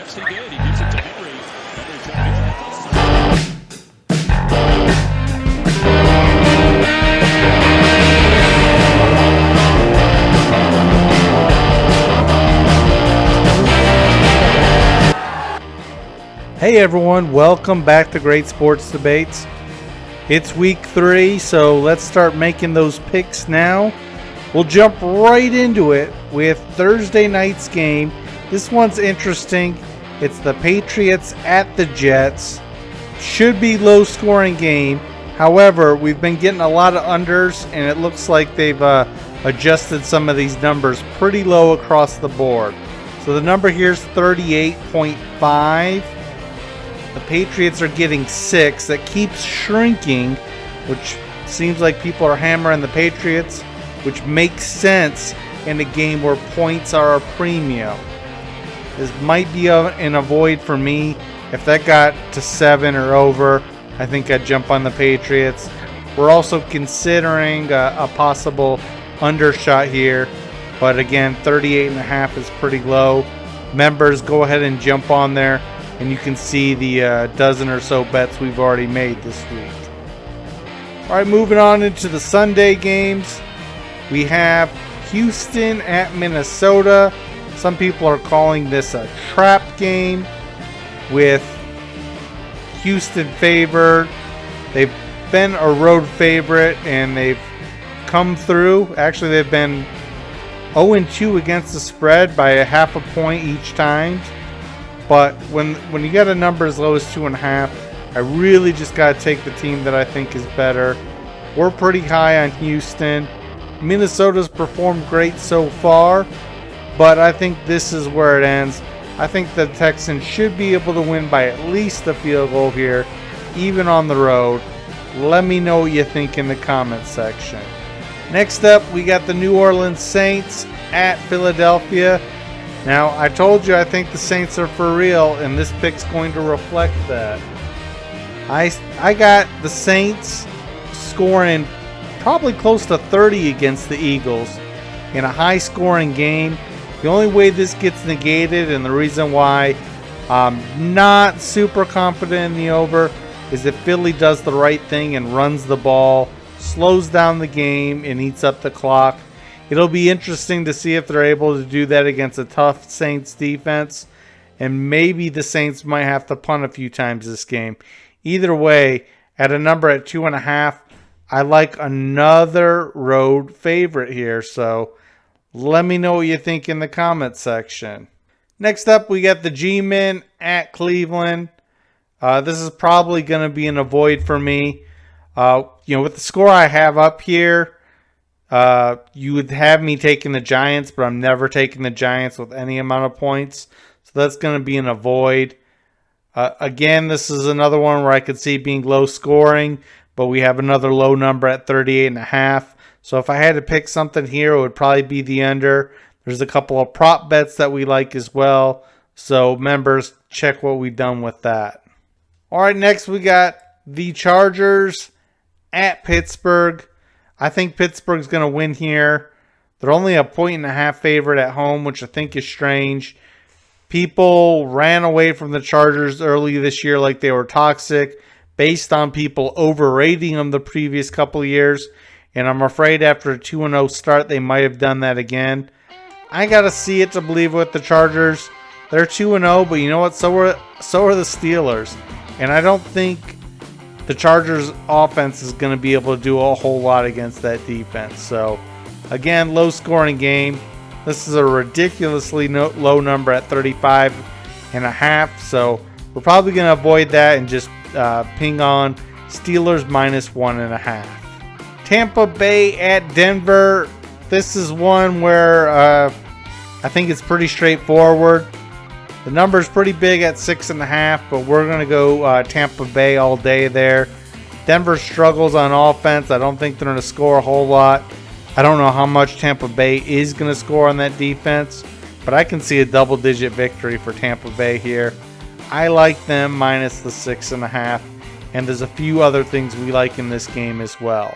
Yes, he did. He gives it to Henry. Henry trying to track this. Hey everyone, welcome back to Great Sports Debates. It's week 3, so let's start making those picks now. We'll jump right into it with Thursday night's game. This one's interesting. It's the Patriots at the Jets. Should be low scoring game. However, we've been getting a lot of unders and it looks like they've adjusted some of these numbers pretty low across the board. So the number here is 38.5. The Patriots are getting 6. That keeps shrinking, which seems like people are hammering the Patriots, which makes sense in a game where points are a premium. This might be an avoid for me. If that got to 7 or over, I think I'd jump on the Patriots. We're also considering a possible undershot here, but again, 38.5 is pretty low. Members, go ahead and jump on there. And you can see the dozen or so bets we've already made this week. All right, moving on into the Sunday games. We have Houston at Minnesota. Some people are calling this a trap game with Houston favored. They've been a road favorite and they've come through. Actually, they've been 0-2 against the spread by a half a point each time. But when you get a number as low as 2.5, I really just got to take the team that I think is better. We're pretty high on Houston. Minnesota's performed great so far, but I think this is where it ends. I think the Texans should be able to win by at least a field goal here, even on the road. Let me know what you think in the comments section. Next up, we got the New Orleans Saints at Philadelphia. Now, I told you I think the Saints are for real, and this pick's going to reflect that. I got the Saints scoring probably close to 30 against the Eagles in a high-scoring game. The only way this gets negated, and the reason why I'm not super confident in the over, is if Philly does the right thing and runs the ball, slows down the game, and eats up the clock. It'll be interesting to see if they're able to do that against a tough Saints defense. And maybe the Saints might have to punt a few times this game. Either way, at a number at 2.5, I like another road favorite here. So let me know what you think in the comments section. Next up, we got the G-Men at Cleveland. This is probably going to be an avoid for me. With the score I have up here, you would have me taking the Giants, but I'm never taking the Giants with any amount of points. So that's going to be an avoid. Again, this is another one where I could see being low scoring, but we have another low number at 38.5. So if I had to pick something here, it would probably be the under. There's a couple of prop bets that we like as well. So members, check what we've done with that. All right, next we got the Chargers at Pittsburgh. I think Pittsburgh's going to win here. They're only a 1.5 favorite at home, which I think is strange. People ran away from the Chargers early this year like they were toxic based on people overrating them the previous couple of years. And I'm afraid after a 2-0 start, they might have done that again. I got to see it to believe with the Chargers. They're 2-0, but you know what? So are the Steelers. And I don't think the Chargers offense is going to be able to do a whole lot against that defense. So, again, low-scoring game. This is a ridiculously low number at 35.5. So, we're probably going to avoid that and just ping on Steelers minus 1.5. Tampa Bay at Denver. This is one where I think it's pretty straightforward. The number is pretty big at 6.5, but we're going to go Tampa Bay all day there. Denver struggles on offense. I don't think they're going to score a whole lot. I don't know how much Tampa Bay is going to score on that defense, but I can see a double-digit victory for Tampa Bay here. I like them minus the 6.5, and there's a few other things we like in this game as well.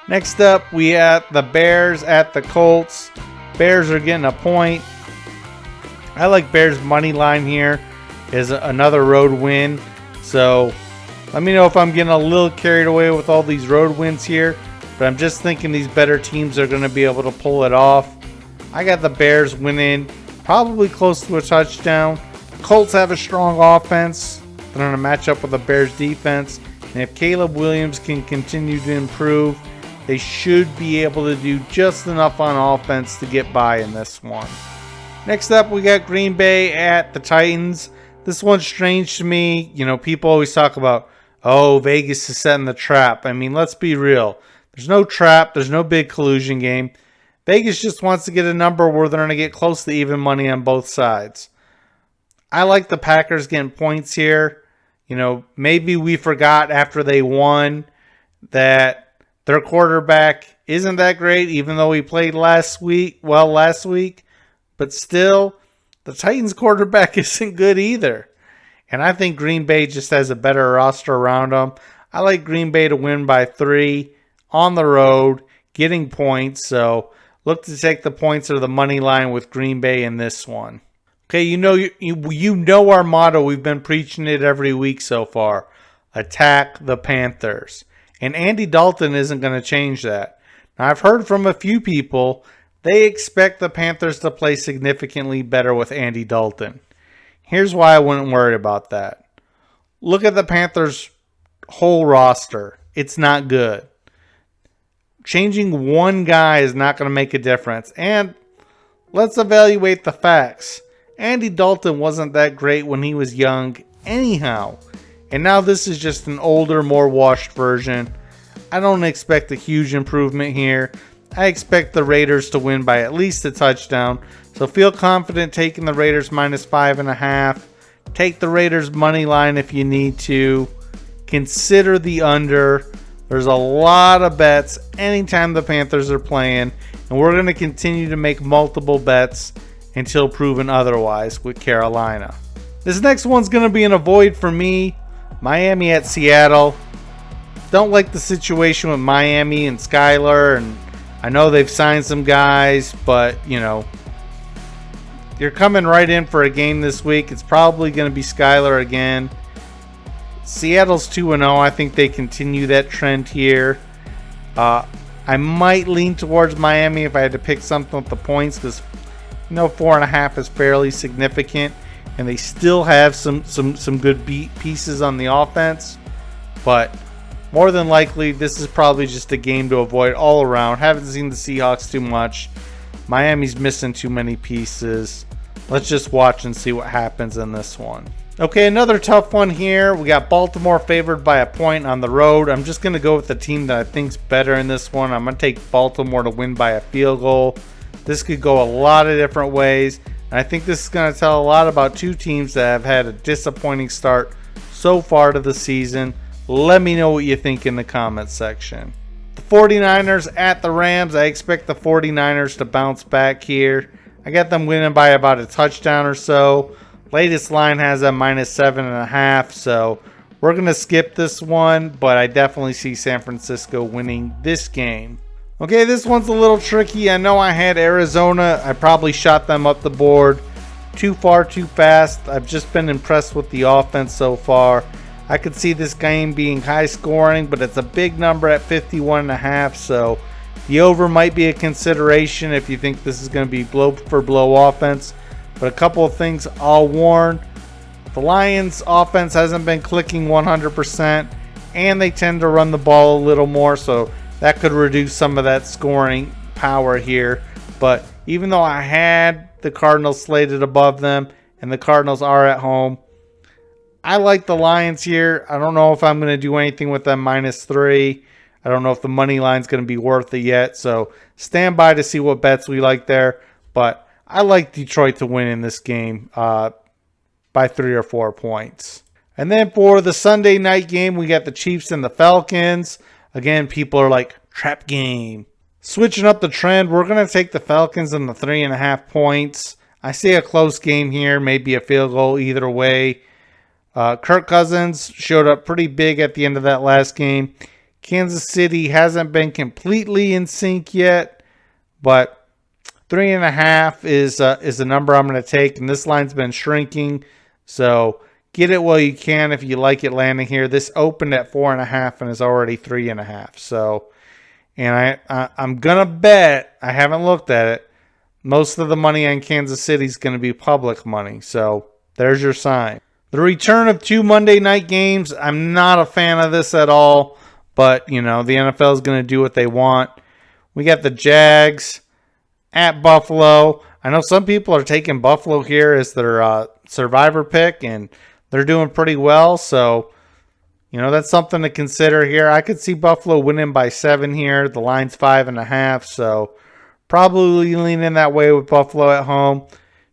Next up, we have the Bears at the Colts. Bears are getting a point. I like Bears money line here. is another road win. So let me know if I'm getting a little carried away with all these road wins here. But I'm just thinking these better teams are going to be able to pull it off. I got the Bears winning, probably close to a touchdown. Colts have a strong offense. They're going to match up with the Bears defense. And if Caleb Williams can continue to improve, they should be able to do just enough on offense to get by in this one. Next up, we got Green Bay at the Titans. This one's strange to me. You know, people always talk about, oh, Vegas is setting the trap. I mean, let's be real. There's no trap. There's no big collusion game. Vegas just wants to get a number where they're going to get close to even money on both sides. I like the Packers getting points here. You know, maybe we forgot after they won that their quarterback isn't that great, even though he played last week. But still, the Titans quarterback isn't good either. And I think Green Bay just has a better roster around them. I like Green Bay to win by 3 on the road, getting points. So look to take the points or the money line with Green Bay in this one. Okay, you know our motto. We've been preaching it every week so far. Attack the Panthers. And Andy Dalton isn't going to change that. Now, I've heard from a few people they expect the Panthers to play significantly better with Andy Dalton. Here's why I wouldn't worry about that. Look at the Panthers' whole roster. It's not good. Changing one guy is not going to make a difference. And let's evaluate the facts. Andy Dalton wasn't that great when he was young anyhow. And now this is just an older, more washed version. I don't expect a huge improvement here. I expect the Raiders to win by at least a touchdown. So feel confident taking the Raiders minus 5.5. Take the Raiders money line if you need to. Consider the under. There's a lot of bets anytime the Panthers are playing. And we're going to continue to make multiple bets until proven otherwise with Carolina. This next one's going to be an avoid for me. Miami at Seattle. Don't like the situation with Miami and Skylar. And I know they've signed some guys, but, you know, you're coming right in for a game this week. It's probably going to be Skylar again. Seattle's 2-0. I think they continue that trend here. I might lean towards Miami if I had to pick something with the points because, you know, 4.5 is fairly significant. And they still have some good pieces on the offense. But more than likely, this is probably just a game to avoid all around. Haven't seen the Seahawks too much. Miami's missing too many pieces. Let's just watch and see what happens in this one. Okay, another tough one here. We got Baltimore favored by a point on the road. I'm just going to go with the team that I think's better in this one. I'm going to take Baltimore to win by a field goal. This could go a lot of different ways. And I think this is going to tell a lot about two teams that have had a disappointing start so far to the season. Let me know what you think in the comments section. The 49ers at the Rams. I expect the 49ers to bounce back here. I got them winning by about a touchdown or so. Latest line has a minus 7.5, so we're going to skip this one, but I definitely see San Francisco winning this game. Okay, this one's a little tricky. I know I had Arizona. I probably shot them up the board too far, too fast. I've just been impressed with the offense so far. I could see this game being high scoring, but it's a big number at 51.5, so the over might be a consideration if you think this is going to be blow for blow offense. But a couple of things I'll warn. The Lions offense hasn't been clicking 100%, and they tend to run the ball a little more, so that could reduce some of that scoring power here. But even though I had the Cardinals slated above them, and the Cardinals are at home, I like the Lions here. I don't know if I'm going to do anything with them minus 3. I don't know if the money line's going to be worth it yet. So stand by to see what bets we like there. But I like Detroit to win in this game by 3 or 4 points. And then for the Sunday night game, we got the Chiefs and the Falcons. Again, people are like, trap game. Switching up the trend, we're going to take the Falcons in the 3.5 points. I see a close game here, maybe a field goal either way. Kirk Cousins showed up pretty big at the end of that last game. Kansas City hasn't been completely in sync yet, but 3.5 is a number I'm going to take, and this line's been shrinking So get it while you can if you like it landing here. This opened at 4.5 and is already 3.5. So, and I'm gonna bet, I haven't looked at it, most of the money on Kansas City is going to be public money. So there's your sign. The return of 2 Monday night games. I'm not a fan of this at all, but you know, the NFL is going to do what they want. We got the Jags at Buffalo. I know some people are taking Buffalo here as their survivor pick, and they're doing pretty well. So, you know, that's something to consider here. I could see Buffalo winning by 7 here. The line's 5.5, so probably leaning that way with Buffalo at home.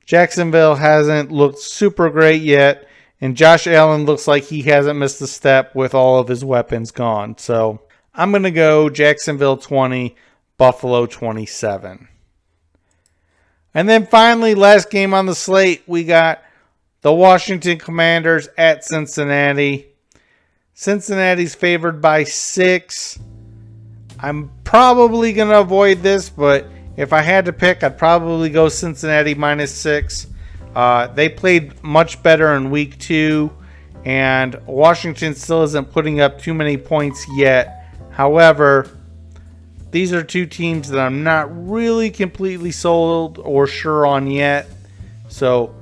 Jacksonville hasn't looked super great yet, and Josh Allen looks like he hasn't missed a step with all of his weapons gone. So I'm going to go Jacksonville 20, Buffalo 27. And then finally, last game on the slate, we got the Washington Commanders at Cincinnati. Cincinnati's favored by 6. I'm probably going to avoid this, but if I had to pick, I'd probably go Cincinnati -6. They played much better in week 2, and Washington still isn't putting up too many points yet. However, these are two teams that I'm not really completely sold or sure on yet. So,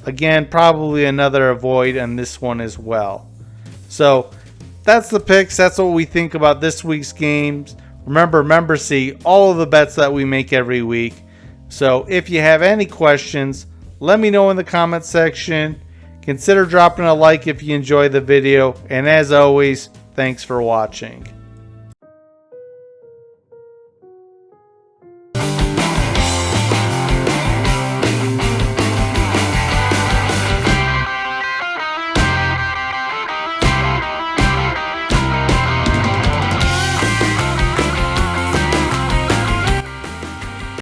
again, probably another avoid on this one as well. So, that's the picks. That's what we think about this week's games. Remember, see all of the bets that we make every week. So if you have any questions, let me know in the comment section. Consider dropping a like if you enjoy the video. And as always, thanks for watching.